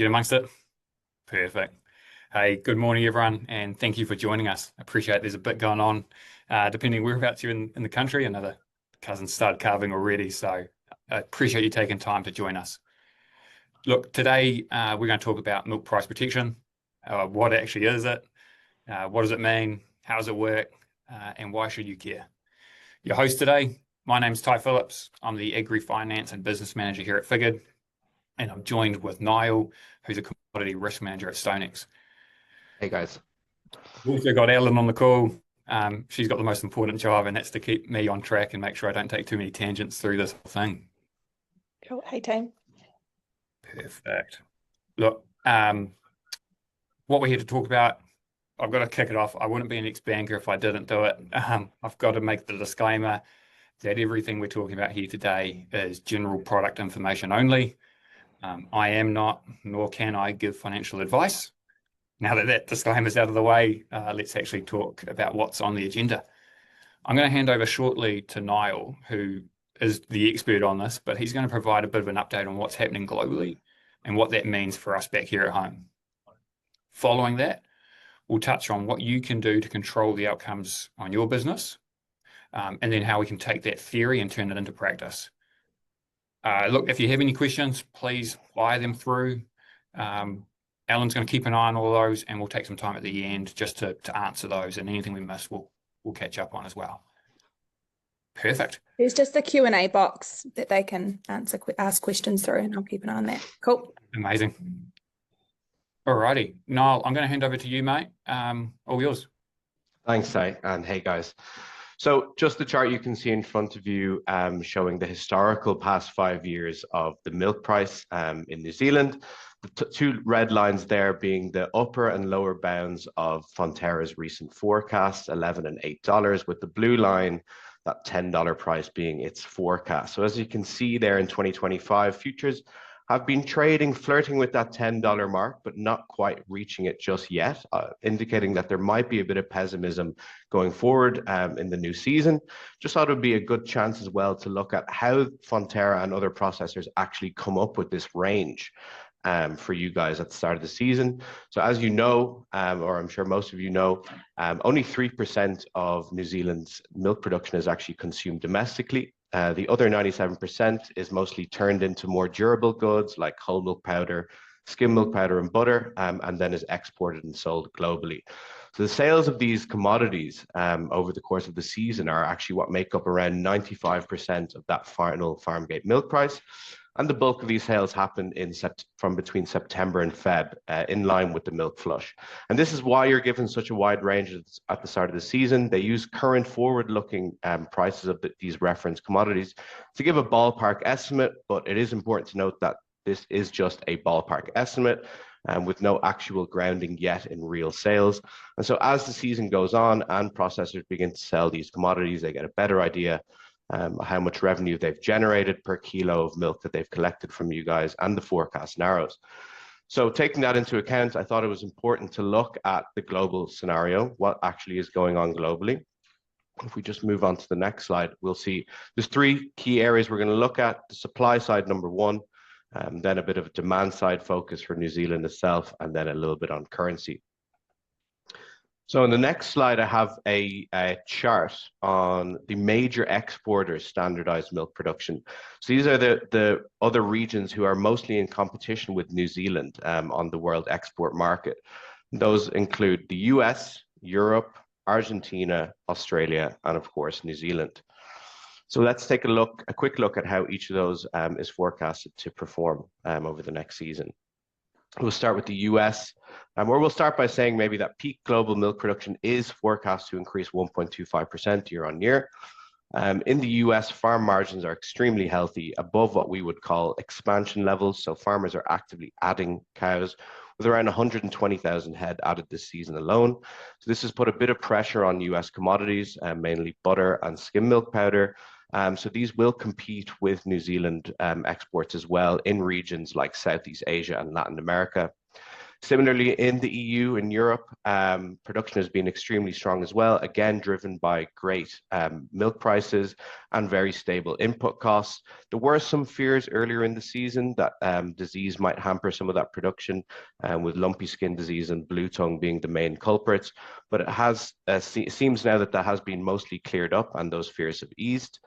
Get amongst it. Perfect. Hey, good morning, everyone, and thank you for joining us. I appreciate there's a bit going on, depending whereabouts you're in the country. Another cousin started carving already, so I appreciate you taking time to join us. Look, today we're going to talk about milk price protection. What actually is it? What does it mean? How does it work? And why should you care? Your host today, my name's Ty Phillips. I'm the Agri Finance and Business Manager here at Figured, and I'm joined with Niall, who's a Commodity Risk Manager at StoneX. Hey guys. We've also got Ellen on the call. She's got the most important job, and that's to keep me on track and make sure I don't take too many tangents through this whole thing. Cool. Hey, team. Perfect. Look, what we're here to talk about, I've got to kick it off. I wouldn't be an ex-banker if I didn't do it. I've got to make the disclaimer that everything we're talking about here today is general product information only. I am not, nor can I give financial advice. Now that that disclaimer's out of the way, let's actually talk about what's on the agenda. I'm going to hand over shortly to Niall, who is the expert on this, but he's going to provide a bit of an update on what's happening globally and what that means for us back here at home. Following that, we'll touch on what you can do to control the outcomes on your business, and then how we can take that theory and turn it into practice. Look, if you have any questions, please fire them through. Alan's going to keep an eye on all those, and we'll take some time at the end just to answer those, and anything we miss, we'll catch up on as well. Perfect. There's just a Q&A box that they can ask questions through, and I'll keep an eye on that. Cool. Amazing. Alrighty. Niall, I'm going to hand over to you, mate. All yours. Thanks, Ty, and hey guys. So just the chart you can see in front of you showing the historical past 5 years of the milk price in New Zealand. The two red lines there being the upper and lower bounds of Fonterra's recent forecasts, $11 and $8, with the blue line, that $10 price being its forecast. So as you can see there in 2025, futures have been trading, flirting with that $10 mark, but not quite reaching it just yet, indicating that there might be a bit of pessimism going forward in the new season. Just thought it would be a good chance as well to look at how Fonterra and other processors actually come up with this range for you guys at the start of the season. So as you know, or I'm sure most of you know, only 3% of New Zealand's milk production is actually consumed domestically. The other 97% is mostly turned into more durable goods like whole milk powder, skim milk powder and butter, and then is exported and sold globally. So the sales of these commodities over the course of the season are actually what make up around 95% of that final farm gate milk price. And the bulk of these sales happen from between September and Feb, in line with the milk flush. And this is why you're given such a wide range at the start of the season. They use current forward-looking prices of these reference commodities to give a ballpark estimate, but it is important to note that this is just a ballpark estimate with no actual grounding yet in real sales. And so as the season goes on and processors begin to sell these commodities, they get a better idea how much revenue they've generated per kilo of milk that they've collected from you guys, and the forecast narrows. So taking that into account, I thought it was important to look at the global scenario, what actually is going on globally. If we just move on to the next slide, we'll see there's three key areas we're going to look at. The supply side, number one, then a bit of a demand side focus for New Zealand itself, and then a little bit on currency. So in the next slide, I have a chart on the major exporters' standardized milk production. So these are the other regions who are mostly in competition with New Zealand on the world export market. Those include the US, Europe, Argentina, Australia, and of course, New Zealand. So let's take a quick look at how each of those is forecasted to perform over the next season. We'll start with the US, where we'll start by saying maybe that peak global milk production is forecast to increase 1.25% year on year. In the US, farm margins are extremely healthy, above what we would call expansion levels. So farmers are actively adding cows, with around 120,000 head added this season alone. So this has put a bit of pressure on US commodities, mainly butter and skim milk powder. So these will compete with New Zealand exports as well in regions like Southeast Asia and Latin America. Similarly, in the EU and Europe, production has been extremely strong as well, again, driven by great milk prices and very stable input costs. There were some fears earlier in the season that disease might hamper some of that production, with lumpy skin disease and blue tongue being the main culprits, but it seems now that has been mostly cleared up and those fears have eased.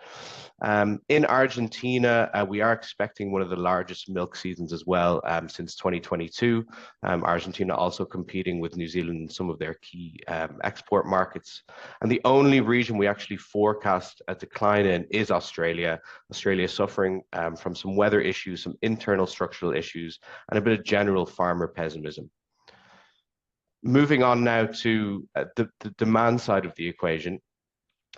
In Argentina, we are expecting one of the largest milk seasons as well since 2022. Argentina also competing with New Zealand in some of their key export markets. And the only region we actually forecast a decline in is Australia. Australia is suffering from some weather issues, some internal structural issues, and a bit of general farmer pessimism. Moving on now to the demand side of the equation.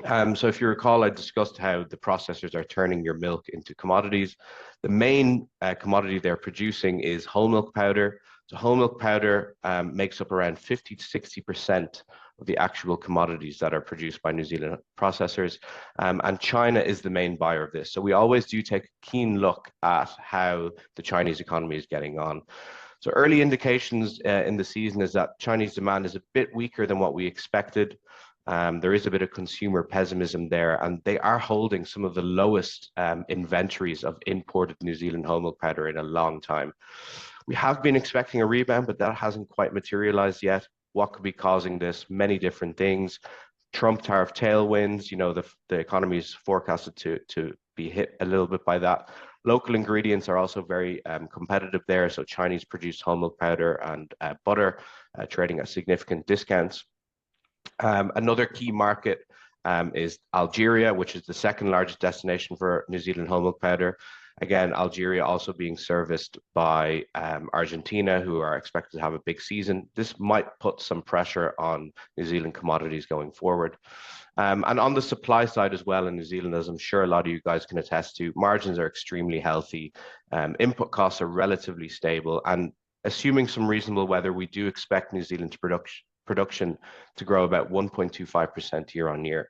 So if you recall, I discussed how the processors are turning your milk into commodities. The main commodity they're producing is whole milk powder. So whole milk powder makes up around 50 to 60% of the actual commodities that are produced by New Zealand processors. And China is the main buyer of this. So we always do take a keen look at how the Chinese economy is getting on. So early indications in the season is that Chinese demand is a bit weaker than what we expected. There is a bit of consumer pessimism there, and they are holding some of the lowest inventories of imported New Zealand whole milk powder in a long time. We have been expecting a rebound, but that hasn't quite materialized yet. What could be causing this? Many different things. Trump tariff tailwinds, the economy is forecasted to be hit a little bit by that. Local ingredients are also very competitive there. So Chinese produced whole milk powder and butter trading at significant discounts. Another key market is Algeria, which is the second largest destination for New Zealand whole milk powder. Again, Algeria also being serviced by Argentina, who are expected to have a big season. This might put some pressure on New Zealand commodities going forward. And on the supply side as well in New Zealand, as I'm sure a lot of you guys can attest to, margins are extremely healthy. Input costs are relatively stable. And assuming some reasonable weather, we do expect New Zealand's production to grow about 1.25% year on year.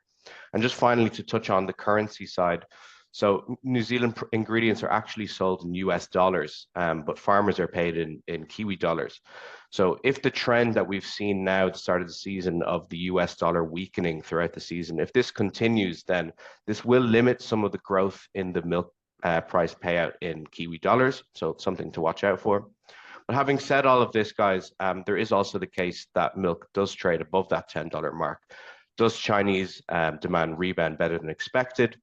And just finally, to touch on the currency side, so New Zealand ingredients are actually sold in US dollars, but farmers are paid in Kiwi dollars. So if the trend that we've seen now at the start of the season of the US dollar weakening throughout the season, if this continues, then this will limit some of the growth in the milk price payout in Kiwi dollars. So it's something to watch out for. But having said all of this, guys, there is also the case that milk does trade above that $10 mark. Does Chinese demand rebound better than expected?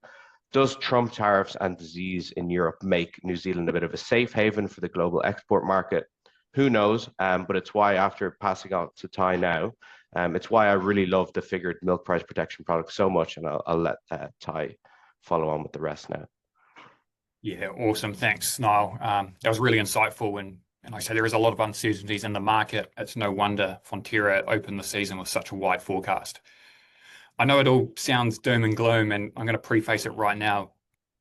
Does Trump tariffs and disease in Europe make New Zealand a bit of a safe haven for the global export market? Who knows? But it's why, after passing on to Ty now, it's why I really love the figured milk price protection product so much. And I'll let Ty follow on with the rest now. Yeah, awesome. Thanks, Niall. That was really insightful. And like I say, there is a lot of uncertainties in the market. It's no wonder Fonterra opened the season with such a wide forecast. I know it all sounds doom and gloom, and I'm going to preface it right now.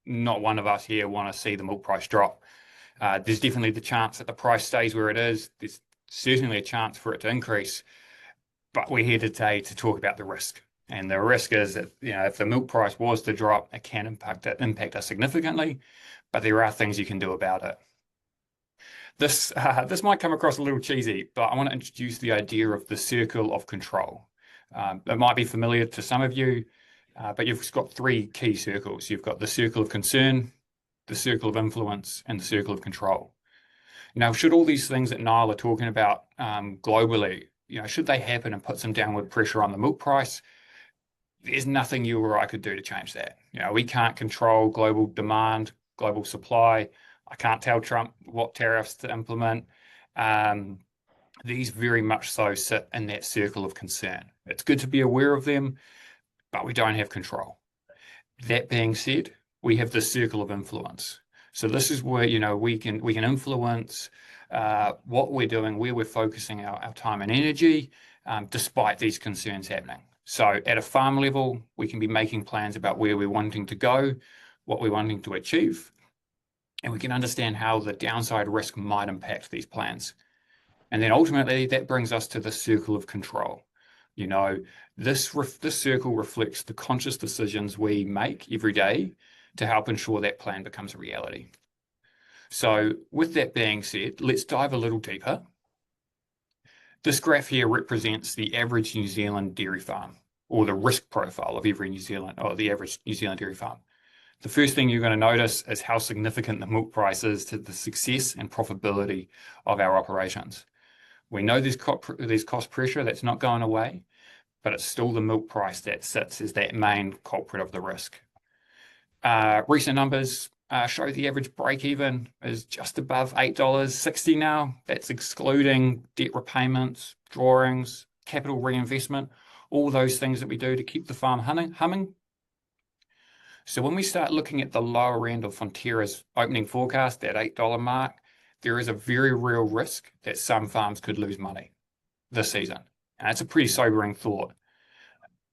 Not one of us here want to see the milk price drop. There's definitely the chance that the price stays where it is. There's certainly a chance for it to increase. But we're here today to talk about the risk. And the risk is that, if the milk price was to drop, it can impact us significantly, but there are things you can do about it. This might come across a little cheesy, but I want to introduce the idea of the circle of control. It might be familiar to some of you, but you've got three key circles. You've got the circle of concern, the circle of influence, and the circle of control. Now, should all these things that Niall are talking about globally, should they happen and put some downward pressure on the milk price, there's nothing you or I could do to change that. We can't control global demand, global supply. I can't tell Trump what tariffs to implement. These very much so sit in that circle of concern. It's good to be aware of them, but we don't have control. That being said, we have the circle of influence. So this is where we can influence what we're doing, where we're focusing our time and energy, despite these concerns happening. So at a farm level, we can be making plans about where we're wanting to go, what we're wanting to achieve, and we can understand how the downside risk might impact these plans. And then ultimately, that brings us to the circle of control. This circle reflects the conscious decisions we make every day to help ensure that plan becomes a reality. So with that being said, let's dive a little deeper. This graph here represents the average New Zealand dairy farm, or the risk profile of every New Zealand, or the average New Zealand dairy farm. The first thing you're going to notice is how significant the milk price is to the success and profitability of our operations. We know there's cost pressure that's not going away, but it's still the milk price that sits as that main culprit of the risk. Recent numbers show the average break-even is just above $8.60 now. That's excluding debt repayments, drawings, capital reinvestment, all those things that we do to keep the farm humming. So when we start looking at the lower end of Fonterra's opening forecast, that $8 mark, there is a very real risk that some farms could lose money this season. And that's a pretty sobering thought.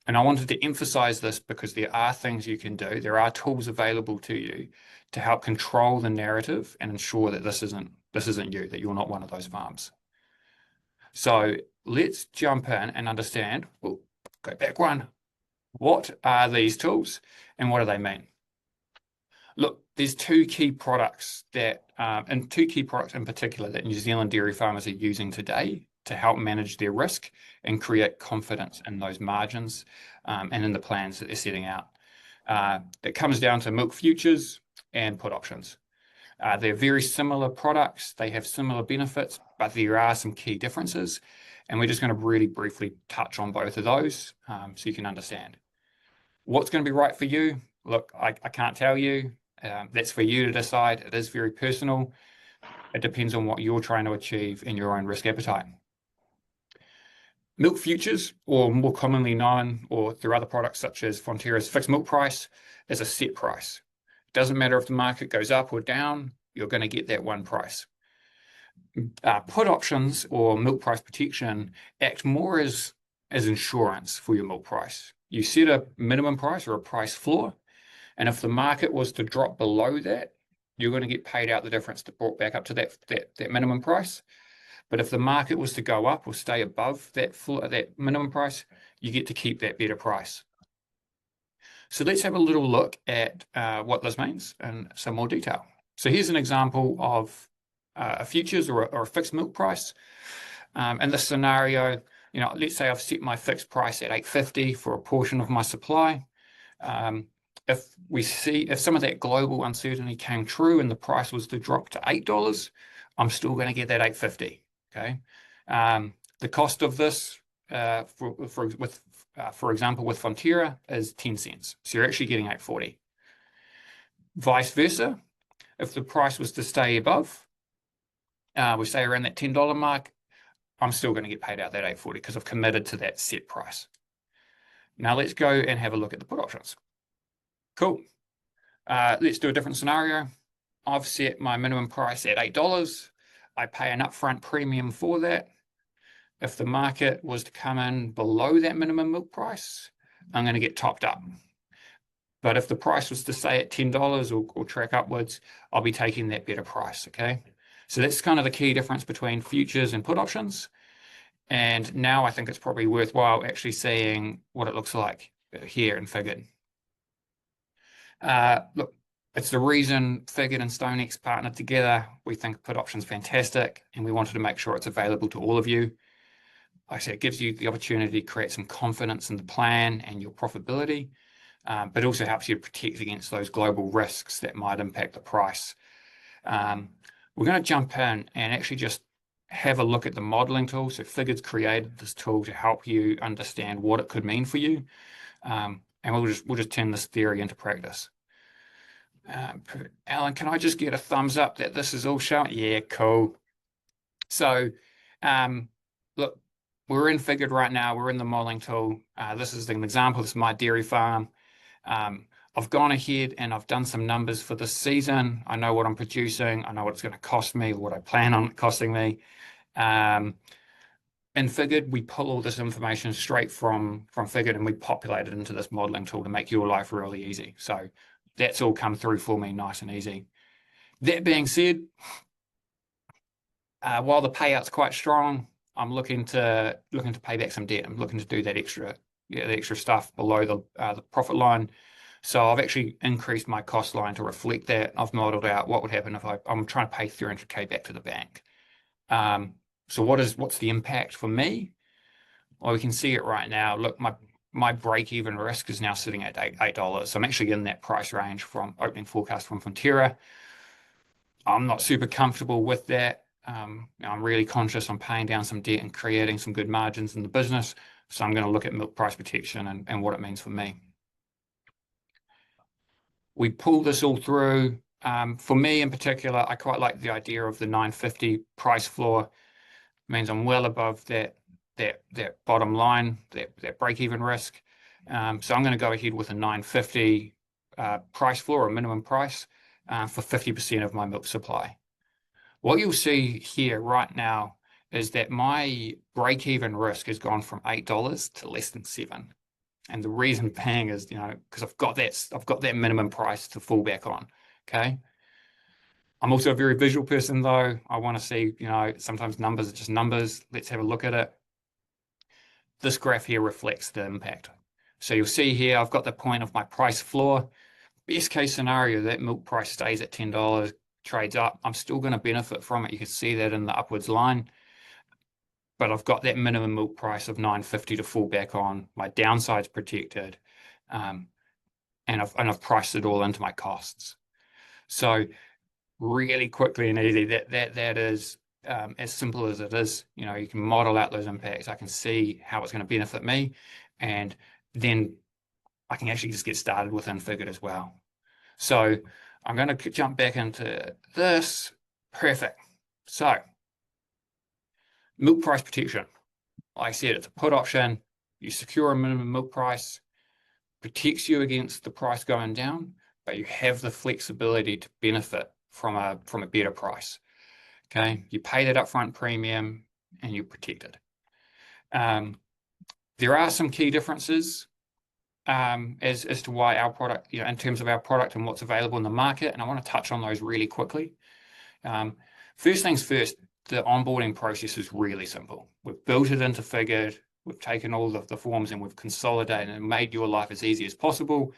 And I wanted to emphasize this because there are things you can do. There are tools available to you to help control the narrative and ensure that this isn't you, that you're not one of those farms. So let's jump in and understand, we'll go back one. What are these tools and what do they mean? Look, there's two key products in particular that New Zealand dairy farmers are using today to help manage their risk and create confidence in those margins and in the plans that they're setting out. It comes down to milk futures and put options. They're very similar products. They have similar benefits, but there are some key differences. And we're just going to really briefly touch on both of those so you can understand. What's going to be right for you? Look, I can't tell you. That's for you to decide. It is very personal. It depends on what you're trying to achieve in your own risk appetite. Milk futures, or more commonly known, or through other products such as Fonterra's fixed milk price, is a set price. It doesn't matter if the market goes up or down, you're going to get that one price. Put options or milk price protection act more as insurance for your milk price. You set a minimum price or a price floor, and if the market was to drop below that, you're going to get paid out the difference to brought back up to that minimum price. But if the market was to go up or stay above that minimum price, you get to keep that better price. So let's have a little look at what this means in some more detail. So here's an example of a futures or a fixed milk price. In this scenario, let's say I've set my fixed price at $8.50 for a portion of my supply. If some of that global uncertainty came true and the price was to drop to $8, I'm still going to get that $8.50. Okay. The cost of this, for example, with Fonterra is 10 cents. So you're actually getting $8.40. Vice versa, if the price was to stay above, we say around that $10 mark, I'm still going to get paid out that $8.40 because I've committed to that set price. Now let's go and have a look at the put options. Cool. Let's do a different scenario. I've set my minimum price at $8. I pay an upfront premium for that. If the market was to come in below that minimum milk price, I'm going to get topped up. But if the price was to stay at $10 or track upwards, I'll be taking that better price, okay? So that's kind of the key difference between futures and put options. And now I think it's probably worthwhile actually seeing what it looks like here in Figured. Look, it's the reason Figured and StoneX partnered together. We think put options fantastic, and we wanted to make sure it's available to all of you. Like I said, it gives you the opportunity to create some confidence in the plan and your profitability, but also helps you to protect against those global risks that might impact the price. We're going to jump in and actually just have a look at the modeling tool. So Figured's created this tool to help you understand what it could mean for you, and we'll just turn this theory into practice. Alan, can I just get a thumbs up that this is all showing? Yeah, cool. So, look, we're in Figured right now. We're in the modeling tool. This is an example. This is my dairy farm. I've gone ahead and I've done some numbers for this season. I know what I'm producing. I know what it's going to cost me, what I plan on it costing me. In Figured, we pull all this information straight from Figured and we populate it into this modeling tool to make your life really easy. So that's all come through for me nice and easy. That being said, while the payout's quite strong, I'm looking to pay back some debt. I'm looking to do that extra stuff below the profit line. So I've actually increased my cost line to reflect that. I've modeled out what would happen if I'm trying to pay 300K back to the bank. So what's the impact for me? Well, we can see it right now. Look, my break-even risk is now sitting at $8. So I'm actually in that price range from opening forecast from Fonterra. I'm not super comfortable with that. I'm really conscious on paying down some debt and creating some good margins in the business. So I'm going to look at milk price protection and what it means for me. We pull this all through. For me in particular, I quite like the idea of the 950 price floor. It means I'm well above that bottom line, that break-even risk. So I'm going to go ahead with a 950 price floor or minimum price for 50% of my milk supply. What you'll see here right now is that my break-even risk has gone from $8 to less than $7. And the reason being is, because I've got that minimum price to fall back on. Okay. I'm also a very visual person though. I want to see, sometimes numbers are just numbers. Let's have a look at it. This graph here reflects the impact. So you'll see here, I've got the point of my price floor. Best case scenario, that milk price stays at $10, trades up. I'm still going to benefit from it. You can see that in the upwards line. But I've got that minimum milk price of $9.50 to fall back on. My downside's protected. And I've priced it all into my costs. So really quickly and easy, that is as simple as it is. You can model out those impacts. I can see how it's going to benefit me, and then I can actually just get started with Infigured as well. So I'm going to jump back into this. Perfect. So milk price protection. Like I said, it's a put option. You secure a minimum milk price, protects you against the price going down, but you have the flexibility to benefit from a better price. Okay, you pay that upfront premium and you're protected. There are some key differences as to why our product, in terms of our product and what's available in the market, and I want to touch on those really quickly. First things first, the onboarding process is really simple. We've built it into Figured. We've taken all of the forms and we've consolidated and made your life as easy as possible.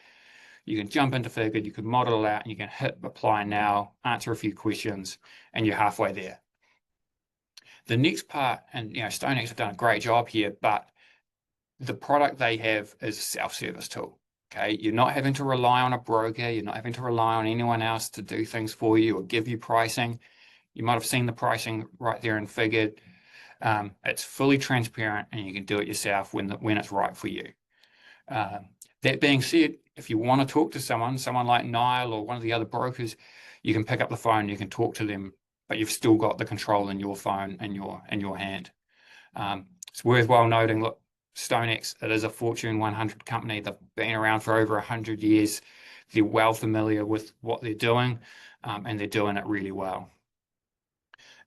You can jump into Figured, you can model it out, and you can hit apply now, answer a few questions, and you're halfway there. The next part, and StoneX have done a great job here, but the product they have is a self-service tool. Okay, you're not having to rely on a broker, you're not having to rely on anyone else to do things for you or give you pricing. You might have seen the pricing right there in Figured. It's fully transparent and you can do it yourself when it's right for you. That being said, if you want to talk to someone like Niall or one of the other brokers, you can pick up the phone, you can talk to them, but you've still got the control in your phone and your hand. It's worthwhile noting, look, StoneX, it is a Fortune 100 company. They've been around for over 100 years. They're well familiar with what they're doing, and they're doing it really well.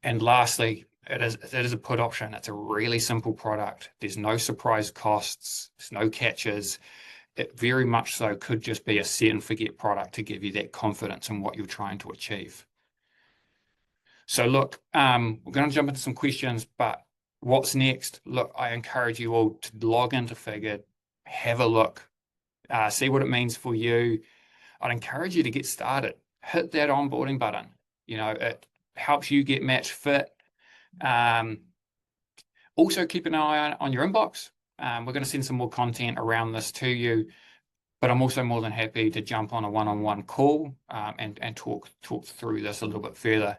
And lastly, it is a put option. It's a really simple product. There's no surprise costs. There's no catches. It very much so could just be a set and forget product to give you that confidence in what you're trying to achieve. So look, we're going to jump into some questions, but what's next? Look, I encourage you all to log into Figured, have a look, see what it means for you. I'd encourage you to get started. Hit that onboarding button. It helps you get match fit. Also, keep an eye on your inbox. We're going to send some more content around this to you, but I'm also more than happy to jump on a one-on-one call and talk through this a little bit further.